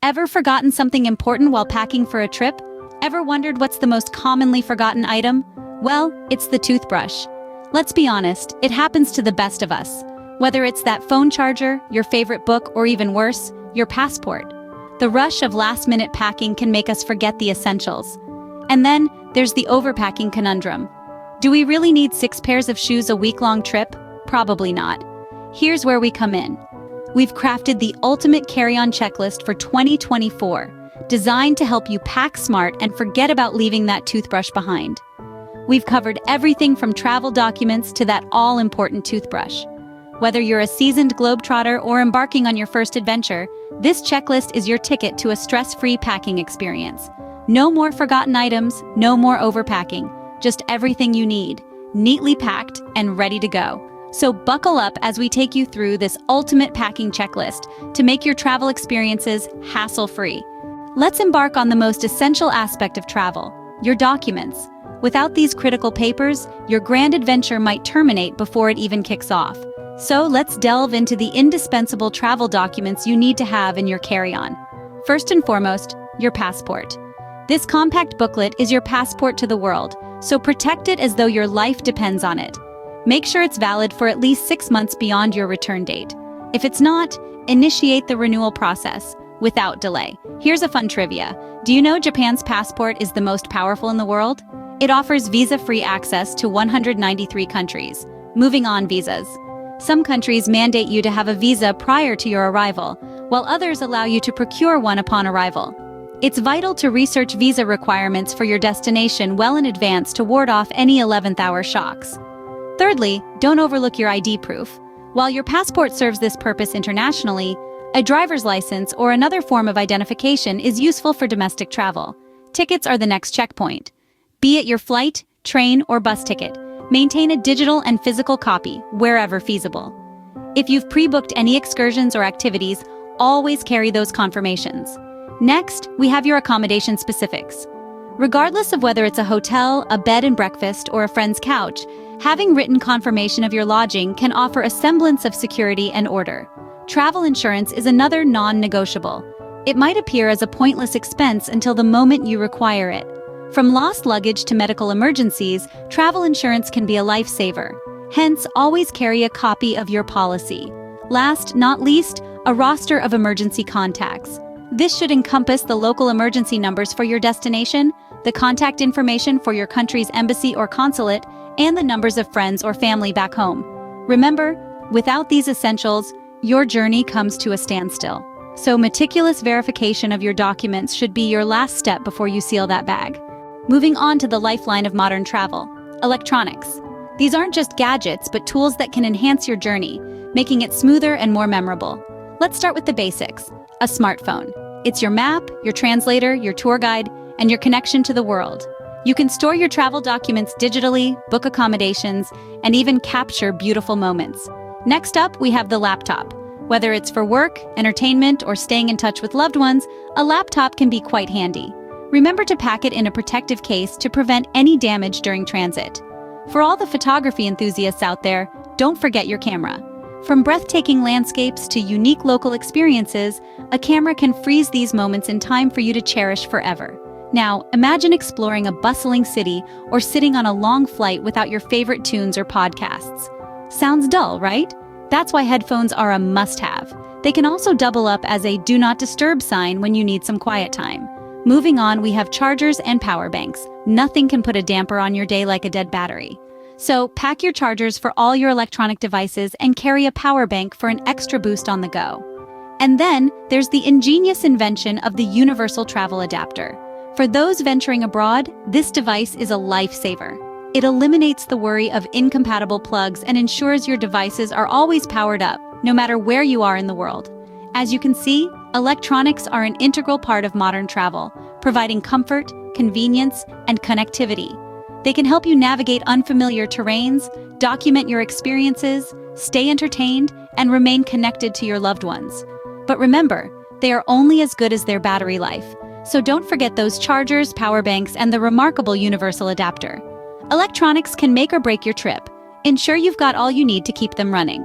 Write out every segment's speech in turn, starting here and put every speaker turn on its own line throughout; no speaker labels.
Ever forgotten something important while packing for a trip? Ever wondered what's the most commonly forgotten item? Well, it's the toothbrush. Let's be honest, it happens to the best of us. Whether it's that phone charger, your favorite book, or even worse, your passport. The rush of last-minute packing can make us forget the essentials. And then, there's the overpacking conundrum. Do we really need 6 pairs of shoes a week-long trip? Probably not. Here's where we come in. We've crafted the ultimate carry-on checklist for 2024, designed to help you pack smart and forget about leaving that toothbrush behind. We've covered everything from travel documents to that all-important toothbrush. Whether you're a seasoned globetrotter or embarking on your first adventure, this checklist is your ticket to a stress-free packing experience. No more forgotten items, no more overpacking, just everything you need, neatly packed and ready to go. So buckle up as we take you through this ultimate packing checklist to make your travel experiences hassle-free. Let's embark on the most essential aspect of travel, your documents. Without these critical papers, your grand adventure might terminate before it even kicks off. So let's delve into the indispensable travel documents you need to have in your carry-on. First and foremost, your passport. This compact booklet is your passport to the world, so protect it as though your life depends on it. Make sure it's valid for at least 6 months beyond your return date. If it's not, initiate the renewal process without delay. Here's a fun trivia. Do you know Japan's passport is the most powerful in the world? It offers visa-free access to 193 countries. Moving on, visas. Some countries mandate you to have a visa prior to your arrival, while others allow you to procure one upon arrival. It's vital to research visa requirements for your destination well in advance to ward off any 11th-hour shocks. Thirdly, don't overlook your ID proof. While your passport serves this purpose internationally, a driver's license or another form of identification is useful for domestic travel. Tickets are the next checkpoint. Be it your flight, train, or bus ticket, maintain a digital and physical copy wherever feasible. If you've pre-booked any excursions or activities, always carry those confirmations. Next, we have your accommodation specifics. Regardless of whether it's a hotel, a bed and breakfast, or a friend's couch, having written confirmation of your lodging can offer a semblance of security and order. Travel insurance is another non-negotiable. It might appear as a pointless expense until the moment you require it. From lost luggage to medical emergencies, travel insurance can be a lifesaver. Hence, always carry a copy of your policy. Last, not least, a roster of emergency contacts. This should encompass the local emergency numbers for your destination, the contact information for your country's embassy or consulate, and the numbers of friends or family back home. Remember, without these essentials, your journey comes to a standstill. So meticulous verification of your documents should be your last step before you seal that bag. Moving on to the lifeline of modern travel, electronics. These aren't just gadgets, but tools that can enhance your journey, making it smoother and more memorable. Let's start with the basics. A smartphone. It's your map, your translator, your tour guide, and your connection to the world. You can store your travel documents digitally, book accommodations, and even capture beautiful moments. Next up, we have the laptop. Whether it's for work, entertainment, or staying in touch with loved ones, a laptop can be quite handy. Remember to pack it in a protective case to prevent any damage during transit. For all the photography enthusiasts out there, don't forget your camera. From breathtaking landscapes to unique local experiences, a camera can freeze these moments in time for you to cherish forever. Now, imagine exploring a bustling city or sitting on a long flight without your favorite tunes or podcasts. Sounds dull, right? That's why headphones are a must-have. They can also double up as a do not disturb sign when you need some quiet time. Moving on, we have chargers and power banks. Nothing can put a damper on your day like a dead battery. So pack your chargers for all your electronic devices and carry a power bank for an extra boost on the go. And then there's the ingenious invention of the universal travel adapter. For those venturing abroad, this device is a lifesaver. It eliminates the worry of incompatible plugs and ensures your devices are always powered up, no matter where you are in the world. As you can see, electronics are an integral part of modern travel, providing comfort, convenience, and connectivity. They can help you navigate unfamiliar terrains, document your experiences, stay entertained, and remain connected to your loved ones. But remember, they are only as good as their battery life. So don't forget those chargers, power banks, and the remarkable universal adapter. Electronics can make or break your trip. Ensure you've got all you need to keep them running.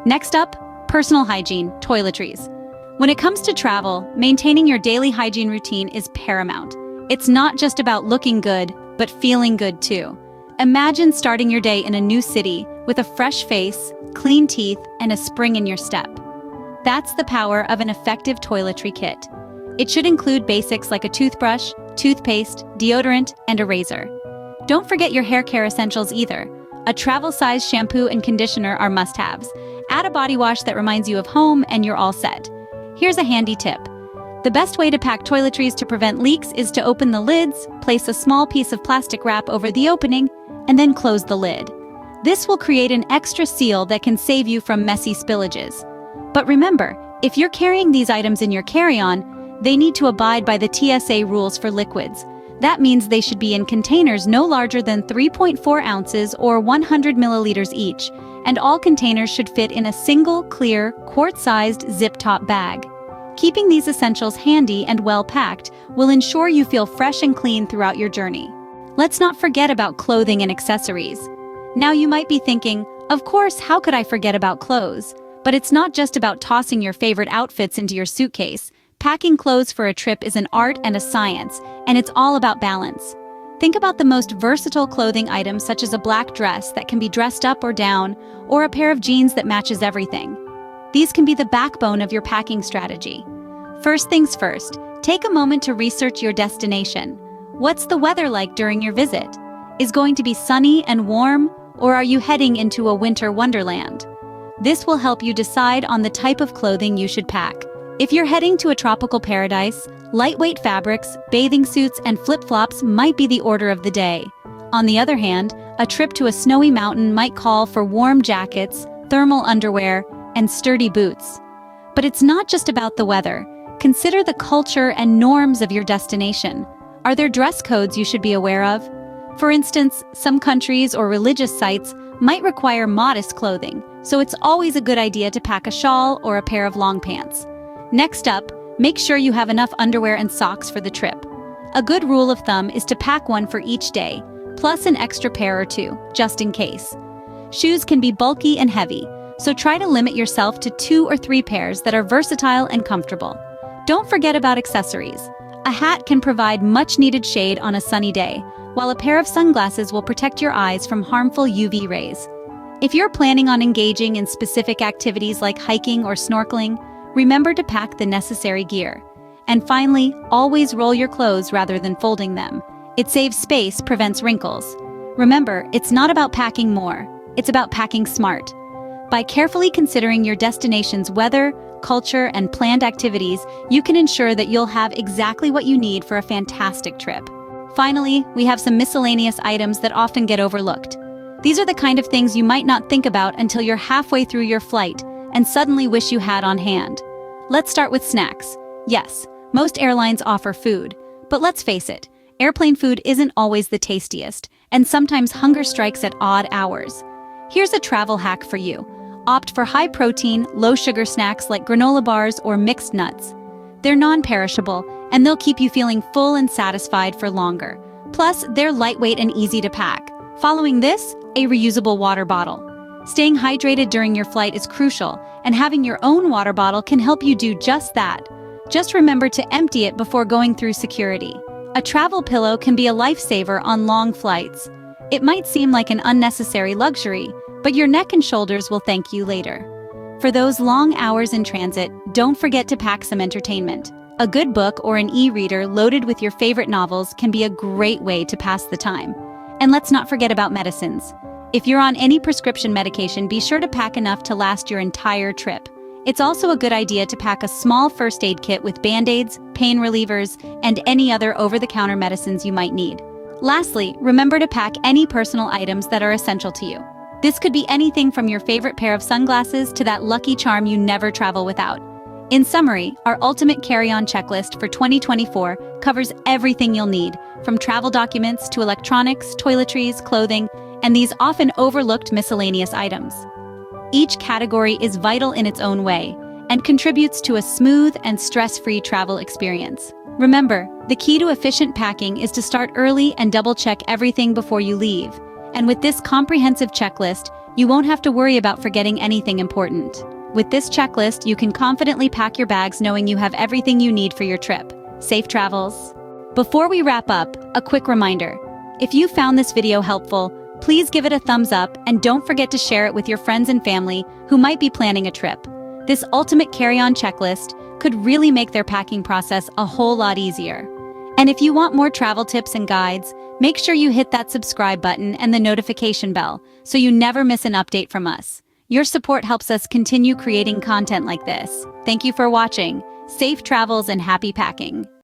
Next up, personal hygiene, toiletries. When it comes to travel, maintaining your daily hygiene routine is paramount. It's not just about looking good, but feeling good too. Imagine starting your day in a new city with a fresh face, clean teeth, and a spring in your step. That's the power of an effective toiletry kit. It should include basics like a toothbrush, toothpaste, deodorant, and a razor. Don't forget your hair care essentials either. A travel-sized shampoo and conditioner are must-haves. Add a body wash that reminds you of home and you're all set. Here's a handy tip. The best way to pack toiletries to prevent leaks is to open the lids, place a small piece of plastic wrap over the opening, and then close the lid. This will create an extra seal that can save you from messy spillages. But remember, if you're carrying these items in your carry-on, they need to abide by the TSA rules for liquids. That means they should be in containers no larger than 3.4 ounces or 100 milliliters each, and all containers should fit in a single, clear, quart-sized zip-top bag. Keeping these essentials handy and well-packed will ensure you feel fresh and clean throughout your journey. Let's not forget about clothing and accessories. Now you might be thinking, of course, how could I forget about clothes? But it's not just about tossing your favorite outfits into your suitcase. Packing clothes for a trip is an art and a science, and it's all about balance. Think about the most versatile clothing items such as a black dress that can be dressed up or down, or a pair of jeans that matches everything. These can be the backbone of your packing strategy. First things first, take a moment to research your destination. What's the weather like during your visit? Is going to be sunny and warm, or are you heading into a winter wonderland? This will help you decide on the type of clothing you should pack. If you're heading to a tropical paradise, lightweight fabrics, bathing suits, and flip-flops might be the order of the day. On the other hand, a trip to a snowy mountain might call for warm jackets, thermal underwear, and sturdy boots. But it's not just about the weather. Consider the culture and norms of your destination. Are there dress codes you should be aware of? For instance, some countries or religious sites might require modest clothing, so it's always a good idea to pack a shawl or a pair of long pants. Next up, make sure you have enough underwear and socks for the trip. A good rule of thumb is to pack one for each day, plus an extra pair or two, just in case. Shoes can be bulky and heavy, so try to limit yourself to 2 or 3 pairs that are versatile and comfortable. Don't forget about accessories. A hat can provide much-needed shade on a sunny day, while a pair of sunglasses will protect your eyes from harmful UV rays. If you're planning on engaging in specific activities like hiking or snorkeling, remember to pack the necessary gear. And finally, always roll your clothes rather than folding them. It saves space, prevents wrinkles. Remember, it's not about packing more, it's about packing smart. By carefully considering your destination's weather, culture, and planned activities, you can ensure that you'll have exactly what you need for a fantastic trip. Finally, we have some miscellaneous items that often get overlooked. These are the kind of things you might not think about until you're halfway through your flight and suddenly wish you had on hand. Let's start with snacks. Yes, most airlines offer food, but let's face it, airplane food isn't always the tastiest, and sometimes hunger strikes at odd hours. Here's a travel hack for you. Opt for high-protein, low-sugar snacks like granola bars or mixed nuts. They're non-perishable, and they'll keep you feeling full and satisfied for longer. Plus, they're lightweight and easy to pack. Following this, a reusable water bottle. Staying hydrated during your flight is crucial, and having your own water bottle can help you do just that. Just remember to empty it before going through security. A travel pillow can be a lifesaver on long flights. It might seem like an unnecessary luxury, but your neck and shoulders will thank you later. For those long hours in transit, don't forget to pack some entertainment. A good book or an e-reader loaded with your favorite novels can be a great way to pass the time. And let's not forget about medicines. If you're on any prescription medication, be sure to pack enough to last your entire trip. It's also a good idea to pack a small first aid kit with band-aids, pain relievers, and any other over-the-counter medicines you might need. Lastly, remember to pack any personal items that are essential to you. This could be anything from your favorite pair of sunglasses to that lucky charm you never travel without. In summary, our ultimate carry-on checklist for 2024 covers everything you'll need, from travel documents to electronics, toiletries, clothing, and these often overlooked miscellaneous items. Each category is vital in its own way and contributes to a smooth and stress-free travel experience. Remember, the key to efficient packing is to start early and double-check everything before you leave. And with this comprehensive checklist, you won't have to worry about forgetting anything important. With this checklist, you can confidently pack your bags knowing you have everything you need for your trip. Safe travels! Before we wrap up, a quick reminder. If you found this video helpful, please give it a thumbs up and don't forget to share it with your friends and family who might be planning a trip. This ultimate carry-on checklist could really make their packing process a whole lot easier. And if you want more travel tips and guides, make sure you hit that subscribe button and the notification bell so you never miss an update from us. Your support helps us continue creating content like this. Thank you for watching. Safe travels and happy packing.